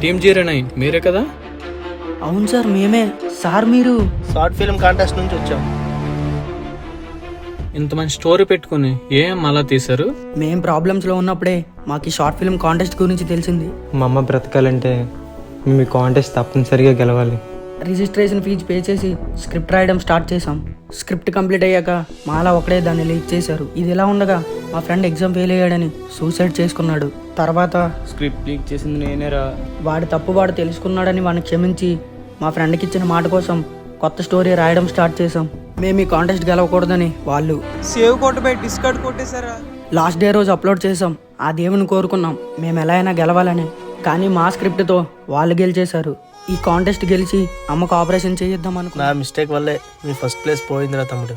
Team 09 మీరే కదా? అవును సార్ మేమే. సార్ మీరు షార్ట్ ఫిల్మ్ కాంటెస్ట్ నుంచి వచ్చాం. ఇంత మంచి స్టోరీ పెట్టుకుని ఏం అలా తీశారు? మేం ప్రాబ్లమ్స్లో ఉన్నప్పుడే మాకు ఈ షార్ట్ ఫిల్మ్ కాంటెస్ట్ గురించి తెలిసింది. మా అమ్మ బ్రతకాలంటే మేము ఈ కాంటెస్ట్ తప్పనిసరిగా గెలవాలి. రిజిస్ట్రేషన్ ఫీజు పే చేసి స్క్రిప్ట్ రాయడం స్టార్ట్ చేసాం. స్క్రిప్ట్ కంప్లీట్ అయ్యాక మాలా ఒకడే దాన్ని లీక్ చేశారు. ఇది ఎలా ఉండగా మా ఫ్రెండ్ ఎగ్జామ్ ఫెయిల్ అయ్యాడని సూసైడ్ చేసుకున్నాడు. తర్వాత స్క్రిప్ట్ లీక్ చేసింది నేనేరా. వాడు తప్పు వాడు తెలుసుకున్నాడని వాడిని క్షమించి మా ఫ్రెండ్కి ఇచ్చిన మాట కోసం కొత్త స్టోరీ రాయడం స్టార్ట్ చేసాం. మేము ఈ కాంటెస్ట్ గెలవకూడదని వాళ్ళు సేవ్ కొట్టబై డిస్కార్డ్ కొట్టేశారా. లాస్ట్ డే రోజు అప్లోడ్ చేసాం. ఆ దేవుని కోరుకున్నాం మేము ఎలా అయినా గెలవాలని. కానీ మా స్క్రిప్ట్తో వాళ్ళు గెలిచేశారు. ఈ కాంటెస్ట్ గెలిచి అమ్మకు ఆపరేషన్ చేయిద్దాం అనుకున్నా. నా మిస్టేక్ వల్లే మీ ఫస్ట్ ప్లేస్ పోయిందిరా తమ్ముడు.